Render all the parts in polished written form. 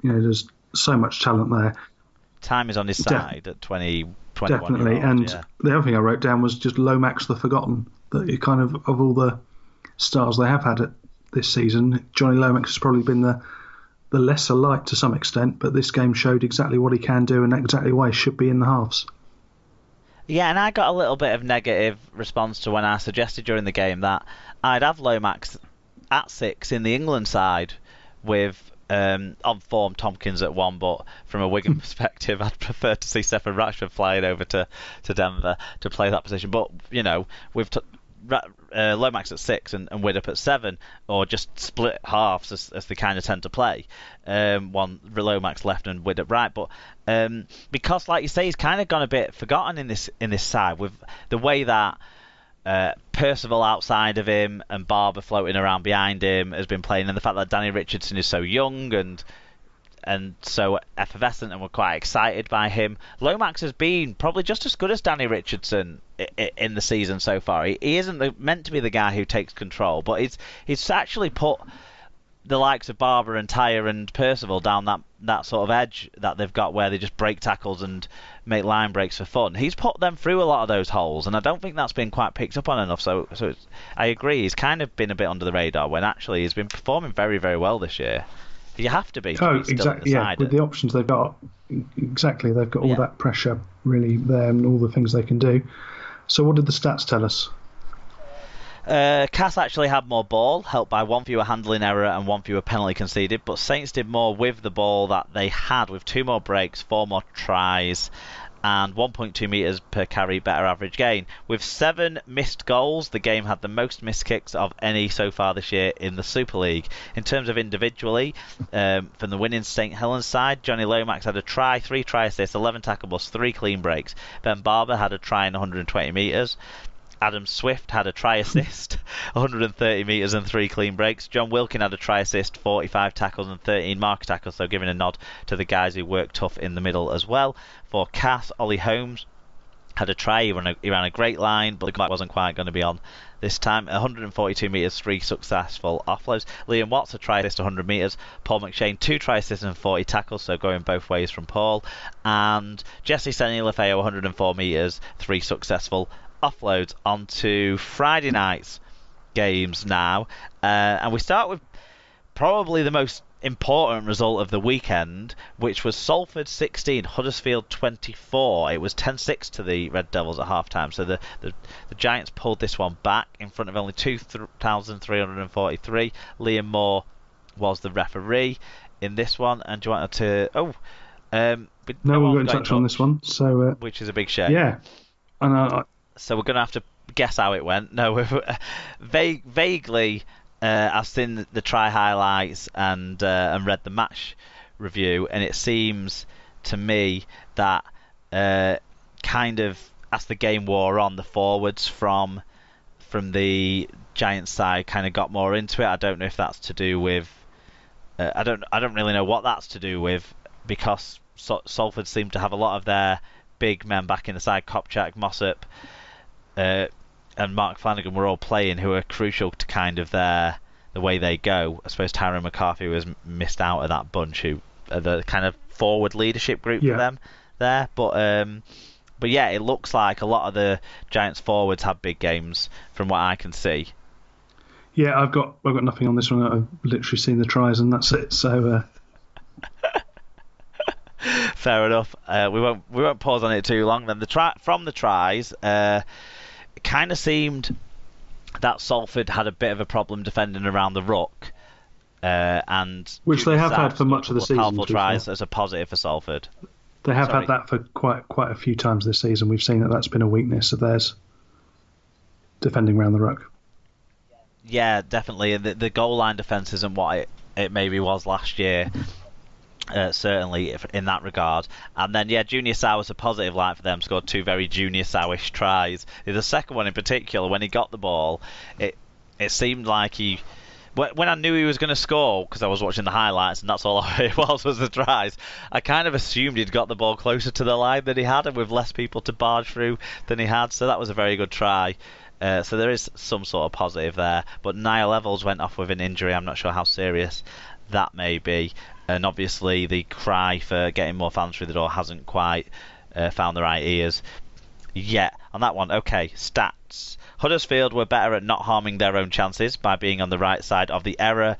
there's so much talent there. Time is on his side at 21 Definitely. year old. And the other thing I wrote down was just Lomax the Forgotten. That it kind of all the stars they have had this season, Johnny Lomax has probably been the lesser light to some extent, but this game showed exactly what he can do and exactly why he should be in the halves. Yeah, and I got a little bit of negative response to when I suggested during the game that I'd have Lomax at 6 in the England side with on form Tompkins at 1, but from a Wigan perspective, I'd prefer to see Stephen Ratchford flying over to Denver to play that position. But, we've Lomax at 6 and Widdop at 7, or just split halves as they kind of tend to play. One Lomax left and Widdop right, but because, like you say, he's kind of gone a bit forgotten in this side with the way that Percival outside of him and Barber floating around behind him has been playing, and the fact that Danny Richardson is so young and so effervescent, and we're quite excited by him. Lomax has been probably just as good as Danny Richardson in the season so far. He isn't meant to be the guy who takes control, but he's actually put the likes of Barber and Tyre and Percival down that sort of edge that they've got where they just break tackles and make line breaks for fun. He's put them through a lot of those holes, and I don't think that's been quite picked up on enough. So I agree, he's kind of been a bit under the radar when actually he's been performing very, very well this year. You have to be. Exactly. Yeah, with the options they've got, exactly, they've got all that pressure really there and all the things they can do. So what did the stats tell us? Cass actually had more ball, helped by one fewer handling error and one fewer penalty conceded, but Saints did more with the ball that they had, with 2 more breaks, 4 more tries, and 1.2 metres per carry better average gain. With 7 missed goals, the game had the most missed kicks of any so far this year in the Super League. In terms of individually, from the winning St Helens side, Johnny Lomax had a try, 3 try assists, 11 tackle busts, 3 clean breaks. Ben Barber had a try in 120 metres. Adam Swift had a try assist, 130 metres and 3 clean breaks. John Wilkin had a try assist, 45 tackles and 13 marker tackles, so giving a nod to the guys who work tough in the middle as well. For Cass, Ollie Holmes had a try, he ran a great line, but the clock wasn't quite going to be on this time. 142 metres, 3 successful offloads. Liam Watts a try assist, 100 metres. Paul McShane 2 try assists and 40 tackles, so going both ways from Paul. And Jesse Senni-Lefeo 104 metres, 3 successful offloads. Onto Friday night's games now, and we start with probably the most important result of the weekend, which was Salford 16, Huddersfield 24. It was 10-6 to the Red Devils at half time, so the Giants pulled this one back in front of only 2,343. Liam Moore was the referee in this one, and do you want to no, we'll go in touch on this one, so which is a big shame. Yeah, and so we're going to have to guess how it went. No, vaguely, I've seen the try highlights and read the match review, and it seems to me that kind of as the game wore on, the forwards from the Giants side kind of got more into it. I don't know if that's to do with I don't really know what that's to do with, because Salford seemed to have a lot of their big men back in the side. Kopchak, Mossop, and Mark Flanagan were all playing, who are crucial to kind of the way they go. I suppose Tyrone McCarthy was missed out of that bunch, who are the kind of forward leadership group for them there. But yeah, it looks like a lot of the Giants forwards have big games from what I can see. Yeah, I've got nothing on this one. I've literally seen the tries and that's it. So fair enough. We won't pause on it too long. Then from the tries, it kind of seemed that Salford had a bit of a problem defending around the ruck, and which they have had for much of the season. Powerful tries as a positive for Salford. They have had that for quite a few times this season. We've seen that's been a weakness of theirs, defending around the ruck. Yeah, definitely. The goal line defence isn't what it maybe was last year. Certainly in that regard. And then Junior Sow was a positive light for them, scored 2 very Junior Sowish tries. The second one in particular, when he got the ball, it seemed like when I knew he was going to score, because I was watching the highlights and that's all it was the tries, I kind of assumed he'd got the ball closer to the line than he had, and with less people to barge through than he had, so that was a very good try. So there is some sort of positive there. But Niall Evans went off with an injury. I'm not sure how serious that may be. and obviously the cry for getting more fans through the door hasn't quite found the right ears yet. On that one, okay, stats. Huddersfield were better at not harming their own chances by being on the right side of the error,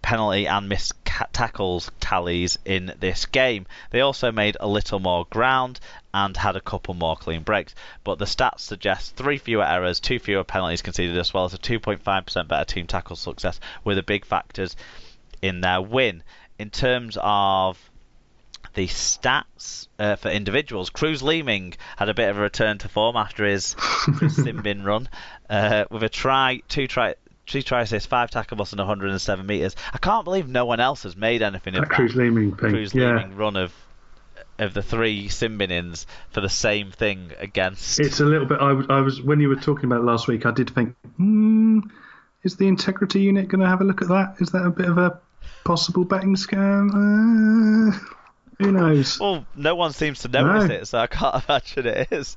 penalty and missed tackles tallies in this game. They also made a little more ground and had a couple more clean breaks, but the stats suggest 3 fewer errors, 2 fewer penalties conceded, as well as a 2.5% better team tackle success were the big factors in their win. In terms of the stats for individuals, Cruz Leeming had a bit of a return to form after his sin bin run with a try, 2 try assists, 5 tackle busts and 107 metres. I can't believe no one else has made anything of that Cruz Leeming run of the 3 sin bin-ins for the same thing against. It's a little bit. I was when you were talking about it last week, I did think, is the integrity unit going to have a look at that? Is that a bit of a possible betting scam? Who knows? Well, no one seems to notice it, so I can't imagine it is.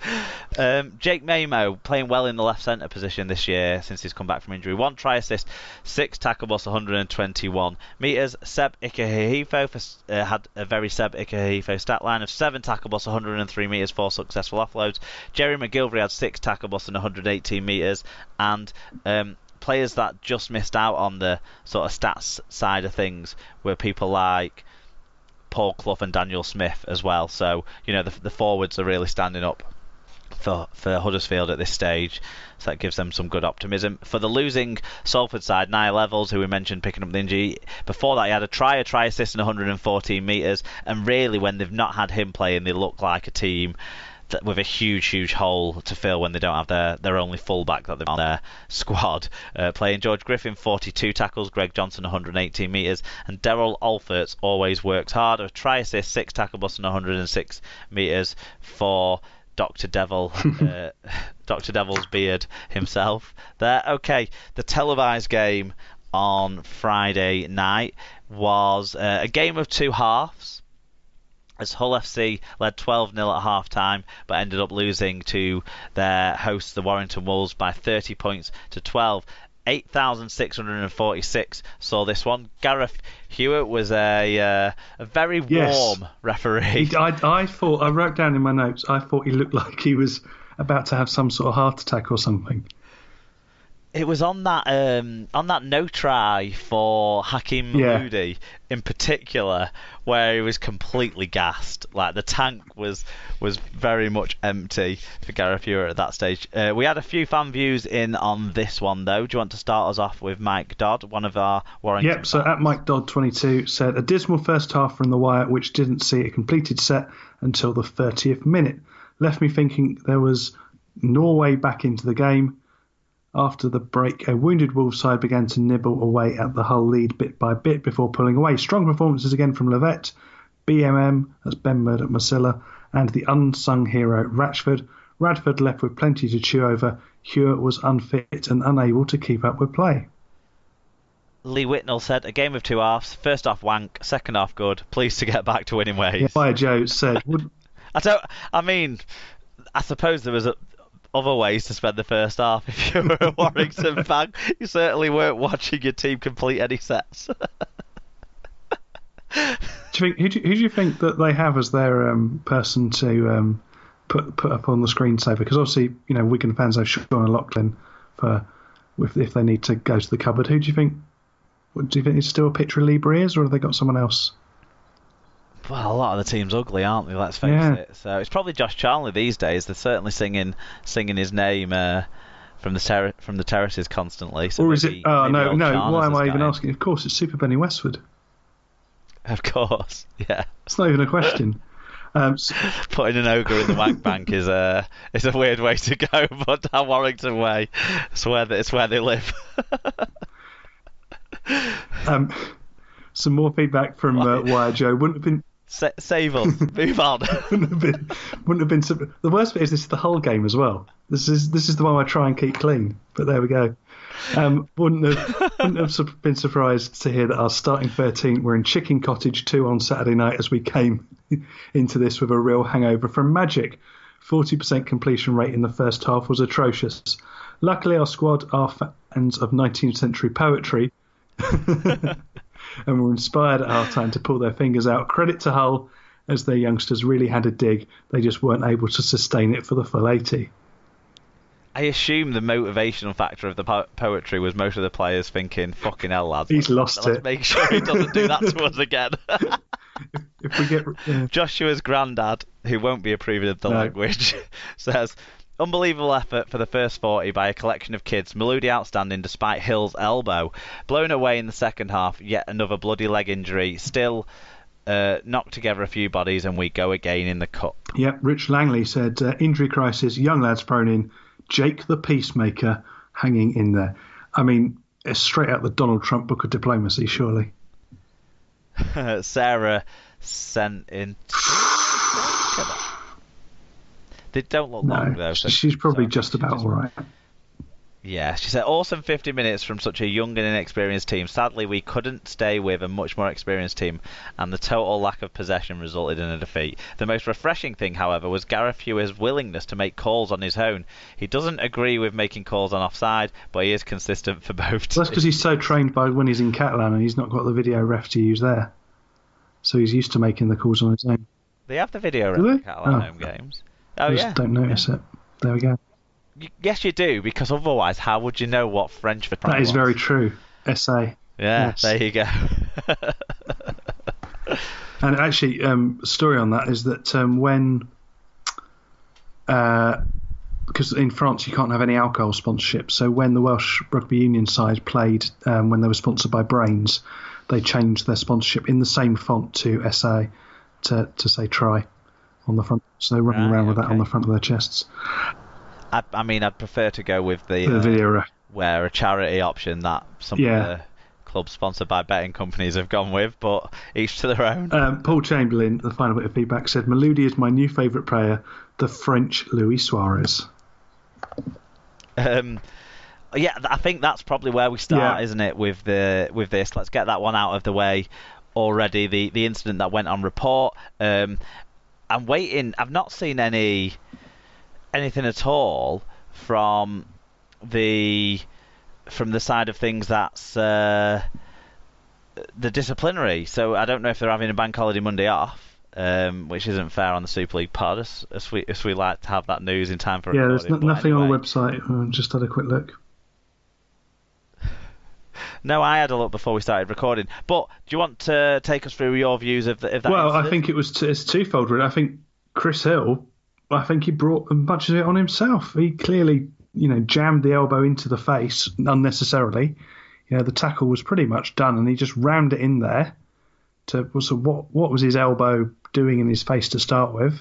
Jake Mamo playing well in the left centre position this year since he's come back from injury. 1 try assist, 6 tackle busts, 121 metres. Seb Ikehefo had a very Seb Ikehefo stat line of 7 tackle busts, 103 metres, 4 successful offloads. Jerry McGilvery had 6 tackle busts and 118 metres. And players that just missed out on the sort of stats side of things were people like Paul Clough and Daniel Smith as well. So, you know, the forwards are really standing up for Huddersfield at this stage, so that gives them some good optimism. For the losing Salford side, Niall Levels, who we mentioned picking up the injury, before that he had a try assist and 114 metres, and really when they've not had him playing, they look like a team with a huge hole to fill when they don't have their only fullback that they've on their squad playing. George Griffin 42 tackles, Greg Johnson 118 metres, and Daryl Alford always works hard. A try assist, 6 tackle busts and 106 metres for Dr. Devil, Dr. Devil's beard himself there. Okay, the televised game on Friday night was a game of 2 halves, as Hull FC led 12-0 at half-time, but ended up losing to their hosts, the Warrington Wolves, by 30 points to 12. 8,646 saw this one. Gareth Hewitt was a very warm referee. I thought, I wrote down in my notes, I thought he looked like he was about to have some sort of heart attack or something. It was on that no try for Hakeem Mahmoudi in particular, where he was completely gassed. Like the tank was very much empty for Gareth Hewitt at that stage. We had a few fan views in on this one though. Do you want to start us off with Mike Dodd, one of our Warrington fans? So at Mike Dodd 22 said, a dismal first half from the Wire, which didn't see a completed set until the 30th minute. Left me thinking there was Norway back into the game. After the break, a wounded Wolves side began to nibble away at the Hull lead bit by bit before pulling away. Strong performances again from Levett, BMM, that's Ben Murdoch Masilla, and the unsung hero Ratchford. Radford left with plenty to chew over. Hewitt was unfit and unable to keep up with play. Lee Whitnell said, a game of 2 halves. First half wank, second half good. Pleased to get back to winning ways. Fire Joe said... I suppose there was other ways to spend the first half if you were a Warrington fan. You certainly weren't watching your team complete any sets. Who do you think that they have as their person to put up on the screensaver? Because obviously, you know, Wigan fans have Sean O'Loughlin if they need to go to the cupboard. Who do you think? Do you think it's still a picture of Lee Breers, or have they got someone else? Well, a lot of the team's ugly, aren't they? Let's face it. So it's probably Josh Charnley these days. They're certainly singing his name from the terraces constantly. So or is it? Oh no! Why am I even asking? Of course, it's Super Benny Westwood. Of course, yeah. It's not even a question. Putting an ogre in the wank bank is a weird way to go, but down Warrington Way, it's where they live. Some more feedback from Wire Joe. Wouldn't have been. Save us. Move on. wouldn't have been. The worst bit is this is the Hull game as well. This is the one I try and keep clean. But there we go. Wouldn't have been surprised to hear that our starting 13 were in Chicken Cottage 2 on Saturday night as we came into this with a real hangover from Magic. 40% completion rate in the first half was atrocious. Luckily, our squad are fans of 19th century poetry. and were inspired at half-time to pull their fingers out. Credit to Hull, as their youngsters really had a dig. They just weren't able to sustain it for the full 80. I assume the motivational factor of the poetry was most of the players thinking, fucking hell, lads. He's lost it. Let's make sure he doesn't do that to us again. If we get Joshua's granddad, who won't be approving of the language, says, unbelievable effort for the first 40 by a collection of kids. Maludi outstanding despite Hill's elbow. Blown away in the second half, yet another bloody leg injury. Still knocked together a few bodies and we go again in the cup. Yep, Rich Langley said, injury crisis, young lads thrown in, Jake the Peacemaker hanging in there. I mean, it's straight out the Donald Trump book of diplomacy, surely. Sarah sent in... They don't look long, though. So she's probably just about all right. Yeah, she said, awesome 50 minutes from such a young and inexperienced team. Sadly, we couldn't stay with a much more experienced team, and the total lack of possession resulted in a defeat. The most refreshing thing, however, was Gareth Hewer's willingness to make calls on his own. He doesn't agree with making calls on offside, but he is consistent for both teams. That's because he's so trained by when he's in Catalan and he's not got the video ref to use there. So he's used to making the calls on his own. They have the video ref in Catalan home games. Oh, I just don't notice it. There we go. Yes, you do, because otherwise, how would you know what French for That is very true. SA. Yeah, yes. There you go. And actually, story on that is that when, because in France you can't have any alcohol sponsorship, so when the Welsh Rugby Union side played, when they were sponsored by Brains, they changed their sponsorship in the same font to SA to say try on the front. So they're running around with that on the front of their chests. I mean, I'd prefer to go with the video ref, where a charity option that some of the clubs sponsored by betting companies have gone with, but each to their own. Paul Chamberlain, the final bit of feedback, said, Maludi is my new favourite player, the French Luis Suarez. Yeah, I think that's probably where we start, isn't it, with this. Let's get that one out of the way already, the incident that went on report. I'm waiting. I've not seen anything at all from the side of things that's the disciplinary. So I don't know if they're having a bank holiday Monday off, which isn't fair on the Super League pod, as we like to have that news in time for recording. There's nothing on the website. I just had a quick look. No, I had a look before we started recording. But do you want to take us through your views of that? Well, incident? I think it's twofold, really. I think Chris Hill, he brought much of it on himself. He clearly, jammed the elbow into the face unnecessarily. The tackle was pretty much done, and he just rammed it in there. So what was his elbow doing in his face to start with?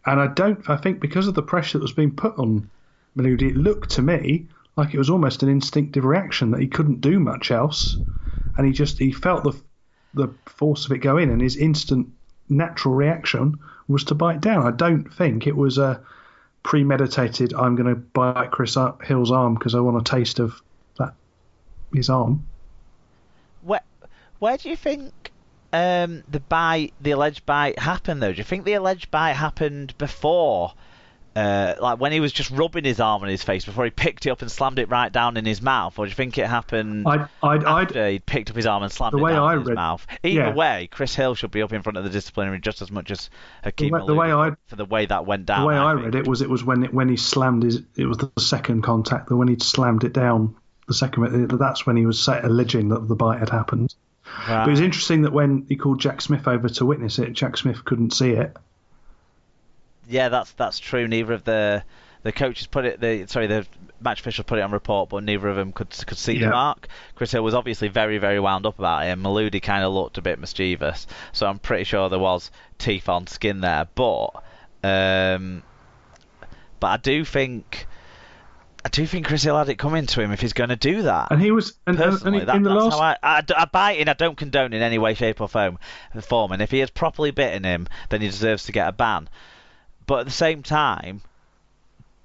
And I think because of the pressure that was being put on Maludi, it looked to me like it was almost an instinctive reaction that he couldn't do much else, and he felt the force of it go in, and his instant natural reaction was to bite down. I don't think it was a premeditated, I'm going to bite Chris Hill's arm because I want a taste of his arm. Where do you think the alleged bite happened, though? Do you think the alleged bite happened before? Like when he was just rubbing his arm on his face before he picked it up and slammed it right down in his mouth, or do you think it happened after he picked up his arm and slammed it down in his mouth? Either way, Chris Hill should be up in front of the disciplinary just as much as Hakeem Maludi for the way that went down. The way I read it was when he slammed it was the second contact, that when he slammed it down, the second, that's when he was alleging that the bite had happened. Right. But it was interesting that when he called Jack Smith over to witness it, Jack Smith couldn't see it. Yeah, that's true. Neither of the coaches the match officials put it on report, but neither of them could see the mark. Chris Hill was obviously very, very wound up about it, and Maludi kind of looked a bit mischievous. So I'm pretty sure there was teeth on skin there. But I do think Chris Hill had it coming to him if he's going to do that. And he was, in the last. I bite in. I don't condone in any way, shape, or form. And if he has properly bitten him, then he deserves to get a ban. But at the same time,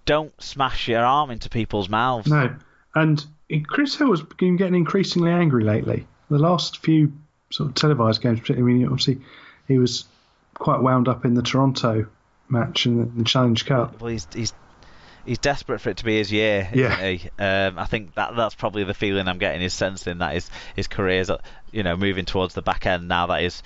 don't smash your arm into people's mouths. No. And Chris Hill has been getting increasingly angry lately. The last few sort of televised games, particularly, obviously, he was quite wound up in the Toronto match and the Challenge Cup. Well, he's desperate for it to be his year, Yeah. isn't he? I think that's probably the feeling I'm getting, is sensing that his career's moving towards the back end now that his